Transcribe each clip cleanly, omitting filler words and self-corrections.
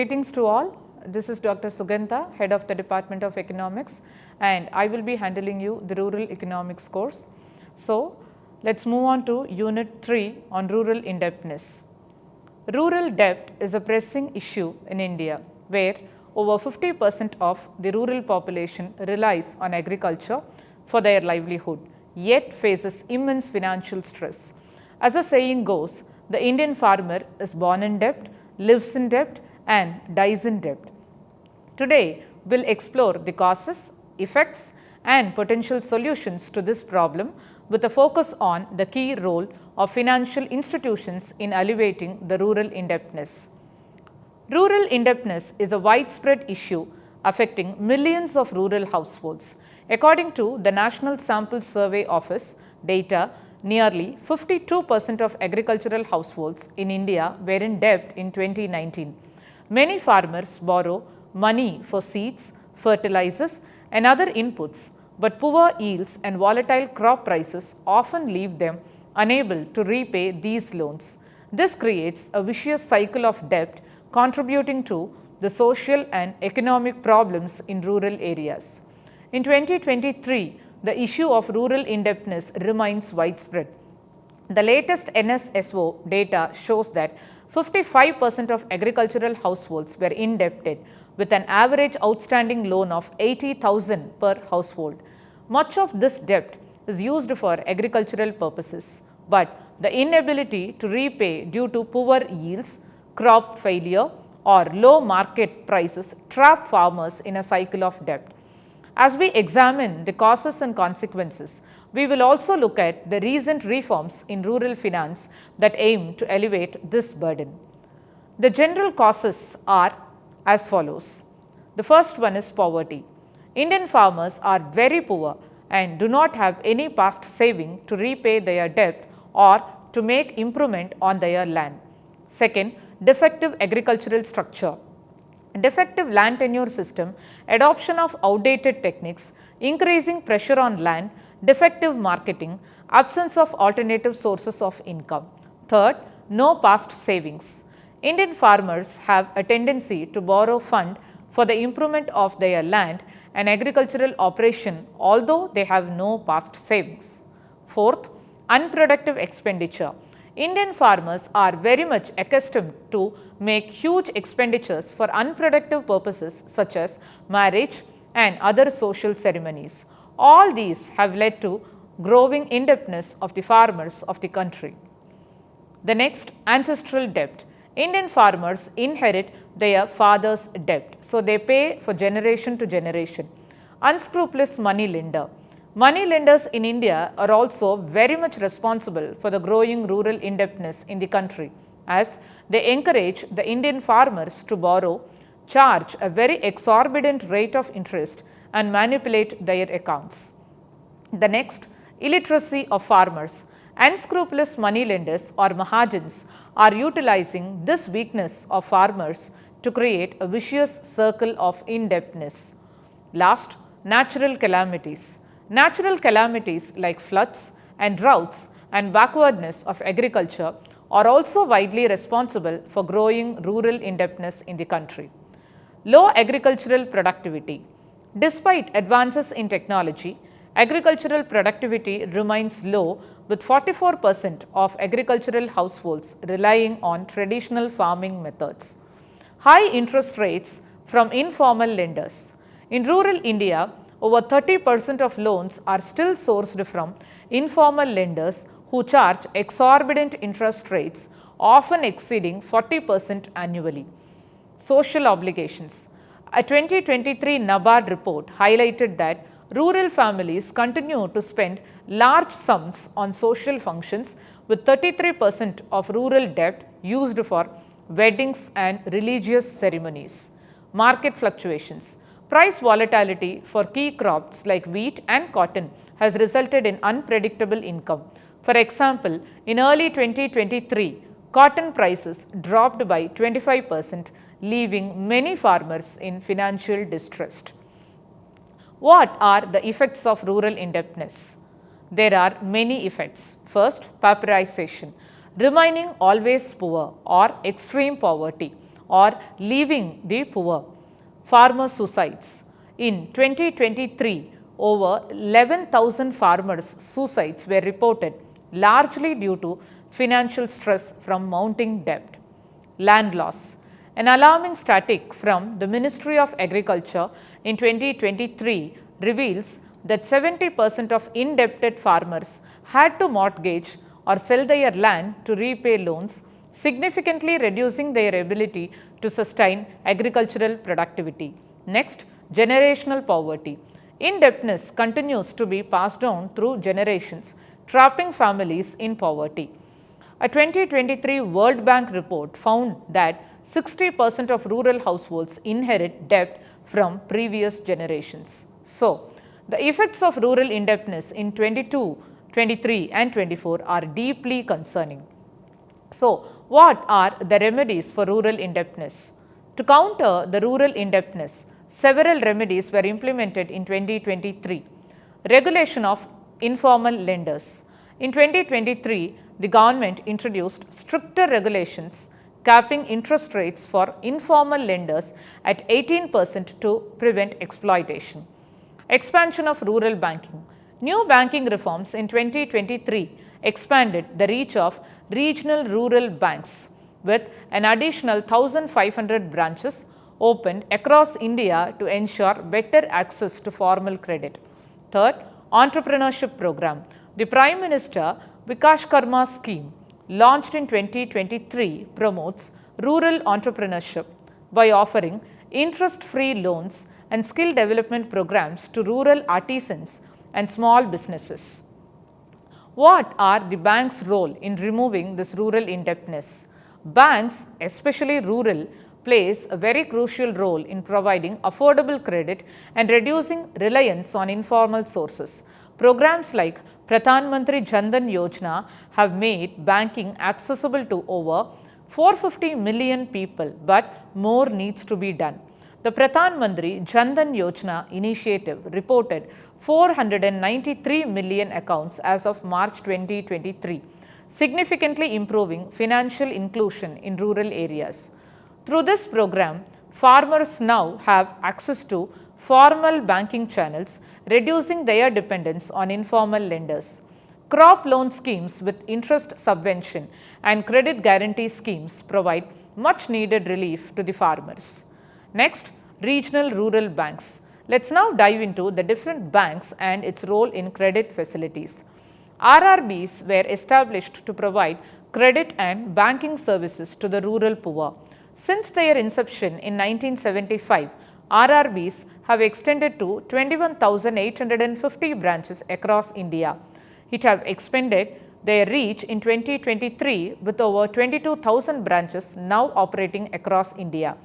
Greetings to all. This is Dr. Sugantha, Head of the Department of Economics, and I will be handling you the Rural Economics course. So, let's move on to Unit 3 on rural indebtedness. Rural debt is a pressing issue in India, where over 50% of the rural population relies on agriculture for their livelihood, yet faces immense financial stress. As the saying goes, the Indian farmer is born in debt, lives in debt, and dies in debt. Today, we'll explore the causes, effects, and potential solutions to this problem with a focus on the key role of financial institutions in alleviating the rural indebtedness. Rural indebtedness is a widespread issue affecting millions of rural households. According to the National Sample Survey Office data, nearly 52% of agricultural households in India were in debt in 2019. Many farmers borrow money for seeds, fertilizers, and other inputs, but poor yields and volatile crop prices often leave them unable to repay these loans. This creates a vicious cycle of debt, contributing to the social and economic problems in rural areas. In 2023, the issue of rural indebtedness remains widespread. The latest NSSO data shows that 55% of agricultural households were indebted, with an average outstanding loan of 80,000 per household. Much of this debt is used for agricultural purposes, but the inability to repay due to poor yields, crop failure, or low market prices trap farmers in a cycle of debt. As we examine the causes and consequences, we will also look at the recent reforms in rural finance that aim to alleviate this burden. The general causes are as follows. The first one is poverty. Indian farmers are very poor and do not have any past saving to repay their debt or to make improvement on their land. Second, defective agricultural structure. Defective land tenure system, adoption of outdated techniques, increasing pressure on land, defective marketing, absence of alternative sources of income. Third, no past savings. Indian farmers have a tendency to borrow fund for the improvement of their land and agricultural operation, although they have no past savings. Fourth, unproductive expenditure. Indian farmers are very much accustomed to make huge expenditures for unproductive purposes such as marriage and other social ceremonies. All these have led to growing indebtedness of the farmers of the country. The next, ancestral debt. Indian farmers inherit their father's debt, so they pay for generation to generation. Unscrupulous money lender. Money lenders in India are also very much responsible for the growing rural indebtedness in the country, as they encourage the Indian farmers to borrow, charge a very exorbitant rate of interest, and manipulate their accounts. The next, illiteracy of farmers. Unscrupulous money lenders or mahajans are utilizing this weakness of farmers to create a vicious circle of indebtedness. Last, natural calamities. Natural calamities like floods and droughts and backwardness of agriculture are also widely responsible for growing rural indebtedness in the country. Low agricultural productivity. Despite advances in technology, agricultural productivity remains low, with 44% of agricultural households relying on traditional farming methods. High interest rates from informal lenders. In rural India, over 30% of loans are still sourced from informal lenders who charge exorbitant interest rates, often exceeding 40% annually. Social obligations. A 2023 NABARD report highlighted that rural families continue to spend large sums on social functions, with 33% of rural debt used for weddings and religious ceremonies. Market fluctuations. Price volatility for key crops like wheat and cotton has resulted in unpredictable income. For example, in early 2023, cotton prices dropped by 25%, leaving many farmers in financial distress. What are the effects of rural indebtedness? There are many effects. First, pauperization. Remaining always poor or extreme poverty or leaving the poor. Farmer suicides. In 2023, over 11,000 farmers' suicides were reported, largely due to financial stress from mounting debt. Land loss. An alarming statistic from the Ministry of Agriculture in 2023 reveals that 70% of indebted farmers had to mortgage or sell their land to repay loans, significantly reducing their ability to sustain agricultural productivity. Next, generational poverty. Indebtedness continues to be passed on through generations, trapping families in poverty. A 2023 World Bank report found that 60% of rural households inherit debt from previous generations. So, the effects of rural indebtedness in 22, 23 and 24 are deeply concerning. So, what are the remedies for rural indebtedness? To counter the rural indebtedness, several remedies were implemented in 2023. Regulation of informal lenders. In 2023, the government introduced stricter regulations capping interest rates for informal lenders at 18% to prevent exploitation. Expansion of rural banking. New banking reforms in 2023 expanded the reach of regional rural banks with an additional 1,500 branches opened across India to ensure better access to formal credit. Third, entrepreneurship program. The Prime Minister Vikashkarma scheme launched in 2023 promotes rural entrepreneurship by offering interest-free loans and skill development programs to rural artisans and small businesses. What are the bank's role in removing this rural indebtedness? Banks, especially rural, plays a very crucial role in providing affordable credit and reducing reliance on informal sources. Programs like Pradhan Mantri Jan Dhan Yojana have made banking accessible to over 450 million people, but more needs to be done. The Pradhan Mantri Jan Dhan Yojana initiative reported 493 million accounts as of March 2023, significantly improving financial inclusion in rural areas. Through this program, farmers now have access to formal banking channels, reducing their dependence on informal lenders. Crop loan schemes with interest subvention and credit guarantee schemes provide much needed relief to the farmers. Next, regional rural banks. Let's now dive into the different banks and its role in credit facilities. RRBs were established to provide credit and banking services to the rural poor. Since their inception in 1975, RRBs have extended to 21,850 branches across India. It have expanded their reach in 2023 with over 22,000 branches now operating across India,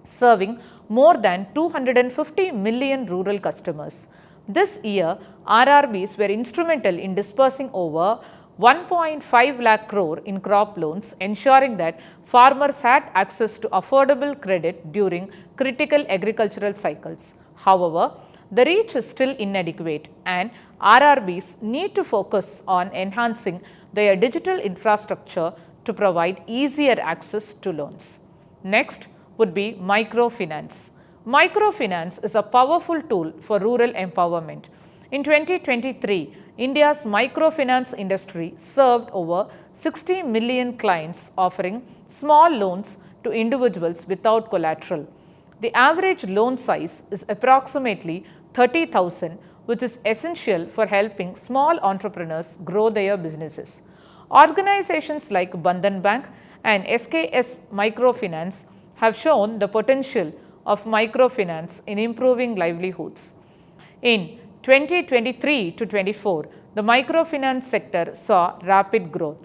serving more than 250 million rural customers. This year, RRBs were instrumental in disbursing over 1.5 lakh crore in crop loans, ensuring that farmers had access to affordable credit during critical agricultural cycles. However, the reach is still inadequate and RRBs need to focus on enhancing their digital infrastructure to provide easier access to loans. Next would be microfinance. Microfinance is a powerful tool for rural empowerment. In 2023, India's microfinance industry served over 60 million clients, offering small loans to individuals without collateral. The average loan size is approximately 30,000, which is essential for helping small entrepreneurs grow their businesses. Organizations like Bandhan Bank and SKS Microfinance have shown the potential of microfinance in improving livelihoods. In 2023 to 24, the microfinance sector saw rapid growth.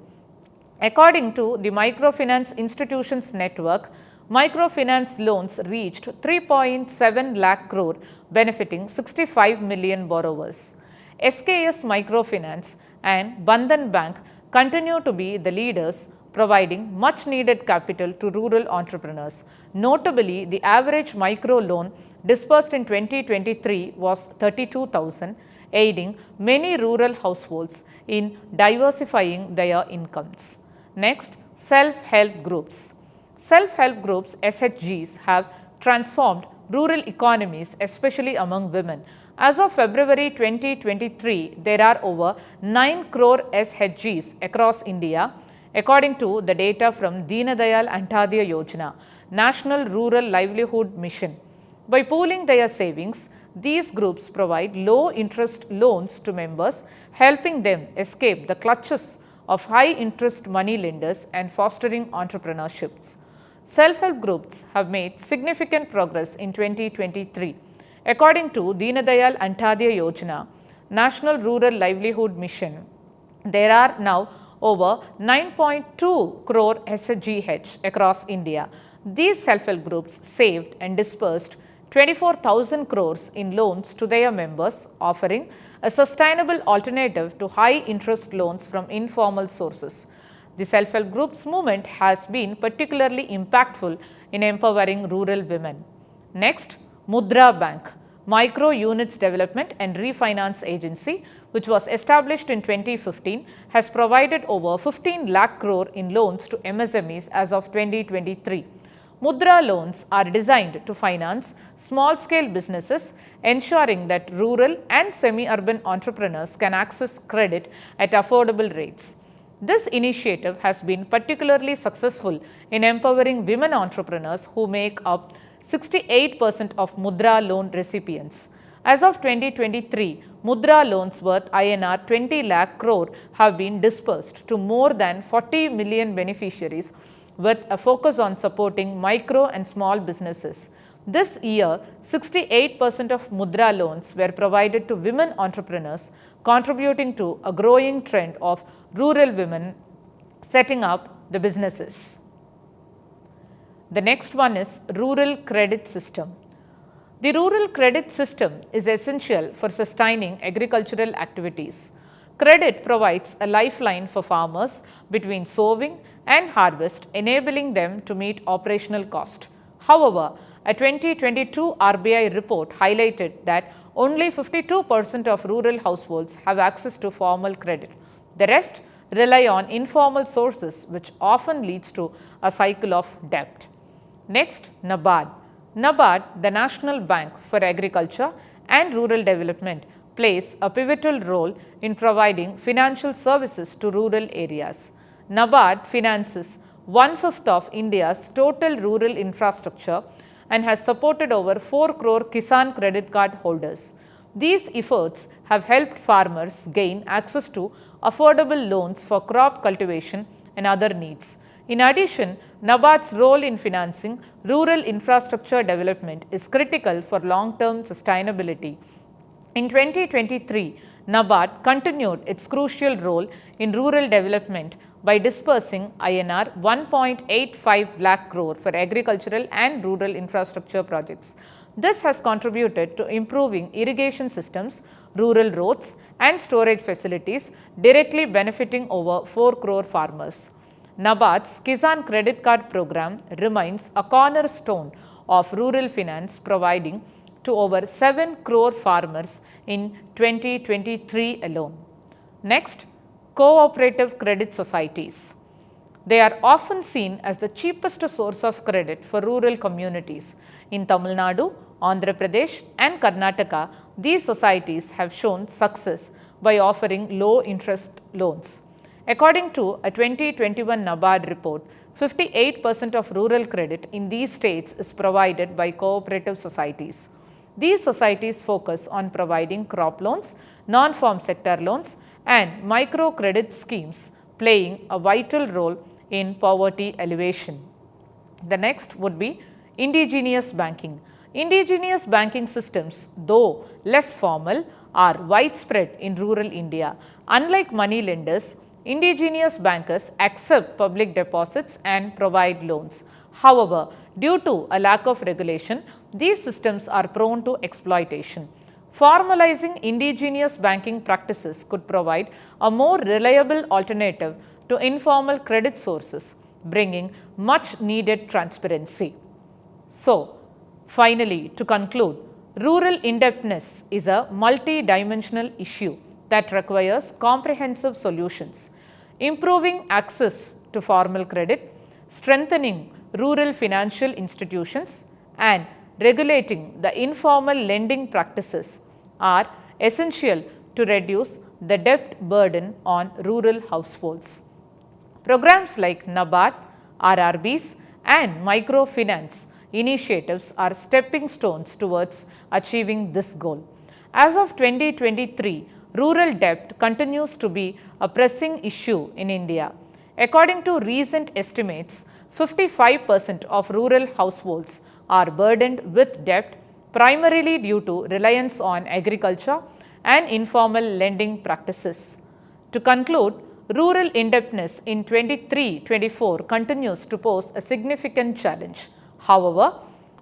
According to the Microfinance Institutions Network, microfinance loans reached 3.7 lakh crore, benefiting 65 million borrowers. SKS Microfinance and Bandhan Bank continue to be the leaders, providing much needed capital to rural entrepreneurs. Notably, the average micro loan disbursed in 2023 was 32,000, aiding many rural households in diversifying their incomes. Next, self-help groups. Self-help groups (SHGs) have transformed rural economies, especially among women. As of February 2023, there are over 9 crore SHGs across India, according to the data from Deen Dayal Antyodaya Yojana, National Rural Livelihood Mission. By pooling their savings, these groups provide low-interest loans to members, helping them escape the clutches of high-interest money lenders and fostering entrepreneurships. Self-help groups have made significant progress in 2023. According to Deen Dayal Antyodaya Yojana, National Rural Livelihood Mission, there are now over 9.2 crore SHGH across India. These self-help groups saved and disbursed 24,000 crores in loans to their members, offering a sustainable alternative to high-interest loans from informal sources. The self-help groups movement has been particularly impactful in empowering rural women. Next, Mudra Bank, Micro Units Development and Refinance Agency, which was established in 2015, has provided over 15 lakh crore in loans to MSMEs as of 2023. Mudra loans are designed to finance small-scale businesses, ensuring that rural and semi-urban entrepreneurs can access credit at affordable rates. This initiative has been particularly successful in empowering women entrepreneurs who make up 68% of Mudra loan recipients. As of 2023, Mudra loans worth INR 20 lakh crore have been disbursed to more than 40 million beneficiaries, with a focus on supporting micro and small businesses. This year, 68% of Mudra loans were provided to women entrepreneurs, contributing to a growing trend of rural women setting up the businesses. The next one is Rural Credit System. The rural credit system is essential for sustaining agricultural activities. Credit provides a lifeline for farmers between sowing and harvest, enabling them to meet operational cost. However, a 2022 RBI report highlighted that only 52% of rural households have access to formal credit. The rest rely on informal sources, which often leads to a cycle of debt. Next, NABARD. NABARD, the National Bank for Agriculture and Rural Development, plays a pivotal role in providing financial services to rural areas. NABARD finances 1/5 of India's total rural infrastructure and has supported over 4 crore Kisan credit card holders. These efforts have helped farmers gain access to affordable loans for crop cultivation and other needs. In addition, NABARD's role in financing rural infrastructure development is critical for long-term sustainability. In 2023, NABARD continued its crucial role in rural development by disbursing INR 1.85 lakh crore for agricultural and rural infrastructure projects. This has contributed to improving irrigation systems, rural roads and storage facilities, directly benefiting over 4 crore farmers. NABARD's Kisan credit card program remains a cornerstone of rural finance, providing to over 7 crore farmers in 2023 alone. Next, cooperative credit societies. They are often seen as the cheapest source of credit for rural communities. In Tamil Nadu, Andhra Pradesh and Karnataka, these societies have shown success by offering low-interest loans. According to a 2021 NABARD report, 58% of rural credit in these states is provided by cooperative societies. These societies focus on providing crop loans, non-farm sector loans and micro-credit schemes, playing a vital role in poverty alleviation. The next would be indigenous banking. Indigenous banking systems, though less formal, are widespread in rural India. Unlike money lenders, indigenous bankers accept public deposits and provide loans. However, due to a lack of regulation, these systems are prone to exploitation. Formalizing indigenous banking practices could provide a more reliable alternative to informal credit sources, bringing much needed transparency. So, finally, to conclude, rural indebtedness is a multi-dimensional issue that requires comprehensive solutions. Improving access to formal credit, strengthening rural financial institutions and regulating the informal lending practices are essential to reduce the debt burden on rural households. Programs like NABARD, RRBs and microfinance initiatives are stepping stones towards achieving this goal. As of 2023, rural debt continues to be a pressing issue in India. According to recent estimates, 55% of rural households are burdened with debt primarily due to reliance on agriculture and informal lending practices. To conclude, rural indebtedness in 23-24 continues to pose a significant challenge. However,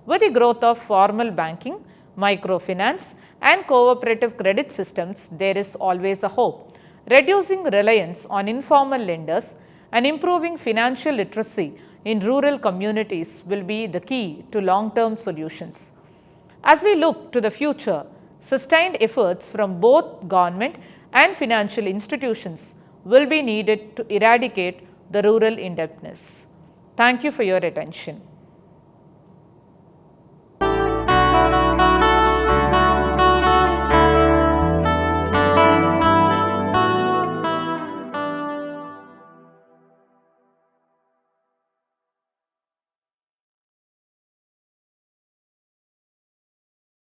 with the growth of formal banking, microfinance and cooperative credit systems, there is always a hope. Reducing reliance on informal lenders and improving financial literacy in rural communities will be the key to long-term solutions. As we look to the future, sustained efforts from both government and financial institutions will be needed to eradicate the rural indebtedness. Thank you for your attention.